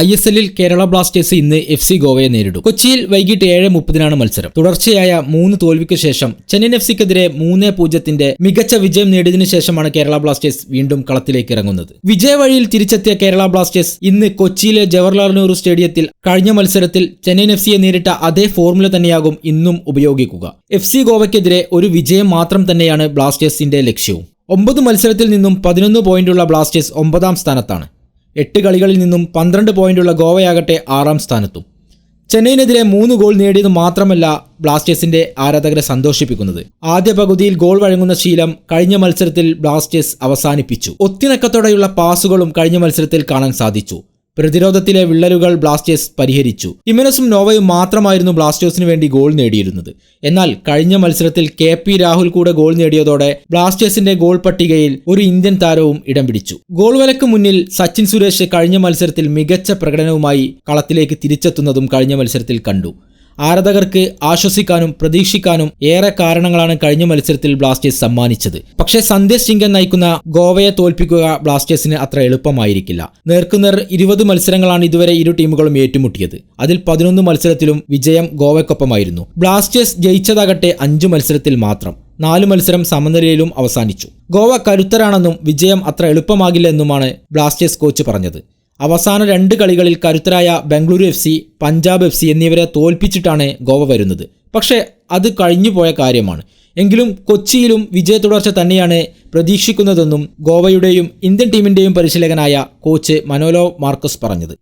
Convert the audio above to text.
ISLൽ Kerala Blasters ഇന്ന് FC ഗോവയെ നേരിടും. കൊച്ചിയിൽ വൈകിട്ട് 7:30 മത്സരം. തുടർച്ചയായ 3 തോൽവിക്ക് ശേഷം ചെന്നൈയിൻ FCക്കെതിരെ 3-0 മികച്ച വിജയം നേടിയതിനു ശേഷമാണ് കേരള ബ്ലാസ്റ്റേഴ്സ് വീണ്ടും കളത്തിലേക്ക് ഇറങ്ങുന്നത്. വിജയവഴിയിൽ തിരിച്ചെത്തിയ കേരള ബ്ലാസ്റ്റേഴ്സ് ഇന്ന് കൊച്ചിയിലെ ജവഹർലാൽ നെഹ്റു സ്റ്റേഡിയത്തിൽ കഴിഞ്ഞ മത്സരത്തിൽ ചെന്നൈയിൻ FCയെ നേരിട്ട അതേ ഫോർമുല തന്നെയാകും ഇന്നും ഉപയോഗിക്കുക. FC ഗോവയ്ക്കെതിരെ ഒരു വിജയം മാത്രം തന്നെയാണ് ബ്ലാസ്റ്റേഴ്സിന്റെ ലക്ഷ്യവും. 9 മത്സരത്തിൽ നിന്നും 11 പോയിന്റുള്ള ബ്ലാസ്റ്റേഴ്സ് 9ാം സ്ഥാനത്താണ്. 8 കളികളിൽ നിന്നും 12 പോയിന്റുള്ള ഗോവയാകട്ടെ 6ാം സ്ഥാനത്തും. ചെന്നൈയിനെതിരെ 3 ഗോൾ നേടിയത് മാത്രമല്ല ബ്ലാസ്റ്റേഴ്സിന്റെ ആരാധകരെ സന്തോഷിപ്പിക്കുന്നത്. ആദ്യ പകുതിയിൽ ഗോൾ വഴങ്ങുന്ന ശീലം കഴിഞ്ഞ മത്സരത്തിൽ ബ്ലാസ്റ്റേഴ്സ് അവസാനിപ്പിച്ചു. ഒത്തിണക്കത്തോടെയുള്ള പാസുകളും കഴിഞ്ഞ മത്സരത്തിൽ കാണാൻ സാധിച്ചു. പ്രതിരോധത്തിലെ വിള്ളലുകൾ ബ്ലാസ്റ്റേഴ്സ് പരിഹരിച്ചു. ജിമെനസും നോവയും മാത്രമായിരുന്നു ബ്ലാസ്റ്റേഴ്സിന് വേണ്ടി ഗോൾ നേടിയിരുന്നത്. എന്നാൽ കഴിഞ്ഞ മത്സരത്തിൽ KP രാഹുൽ കൂടെ ഗോൾ നേടിയതോടെ ബ്ലാസ്റ്റേഴ്സിന്റെ ഗോൾ പട്ടികയിൽ ഒരു ഇന്ത്യൻ താരവും ഇടം പിടിച്ചു. ഗോൾ വലയ്ക്ക് മുന്നിൽ സച്ചിൻ സുരേഷ് കഴിഞ്ഞ മത്സരത്തിൽ മികച്ച പ്രകടനവുമായി കളത്തിലേക്ക് തിരിച്ചെത്തുന്നതും കഴിഞ്ഞ മത്സരത്തിൽ കണ്ടു. ആരാധകർക്ക് ആശ്വസിക്കാനും പ്രതീക്ഷിക്കാനും ഏറെ കാരണങ്ങളാണ് കഴിഞ്ഞ മത്സരത്തിൽ ബ്ലാസ്റ്റേഴ്സ് സമ്മാനിച്ചത്. പക്ഷേ സന്ദേശ് ചിങ്കൻ നയിക്കുന്ന ഗോവയെ തോൽപ്പിക്കുക ബ്ലാസ്റ്റേഴ്സിന് അത്ര എളുപ്പമായിരിക്കില്ല. നേർക്കുനേർ 20 മത്സരങ്ങളാണ് ഇതുവരെ ഇരു ടീമുകളും ഏറ്റുമുട്ടിയത്. അതിൽ 11 മത്സരത്തിലും വിജയം ഗോവയ്ക്കൊപ്പമായിരുന്നു. ബ്ലാസ്റ്റേഴ്സ് ജയിച്ചതാകട്ടെ 5 മത്സരത്തിൽ മാത്രം. 4 മത്സരം സമനിലയിലും അവസാനിച്ചു. ഗോവ കരുത്തരാണെന്നും വിജയം അത്ര എളുപ്പമാകില്ലെന്നുമാണ് ബ്ലാസ്റ്റേഴ്സ് കോച്ച് പറഞ്ഞത്. അവസാന 2 കളികളിൽ കരുത്തരായ ബംഗളൂരു FC, പഞ്ചാബ് FC എന്നിവരെ തോൽപ്പിച്ചിട്ടാണ് ഗോവ വരുന്നത്. പക്ഷേ അത് കഴിഞ്ഞുപോയ കാര്യമാണ്. എങ്കിലും കൊച്ചിയിലും വിജയ തുടർച്ച തന്നെയാണ് പ്രതീക്ഷിക്കുന്നതെന്നും ഗോവയുടെയും ഇന്ത്യൻ ടീമിന്റെയും പരിശീലകനായ കോച്ച് മനോലോ മാർക്കസ് പറഞ്ഞത്.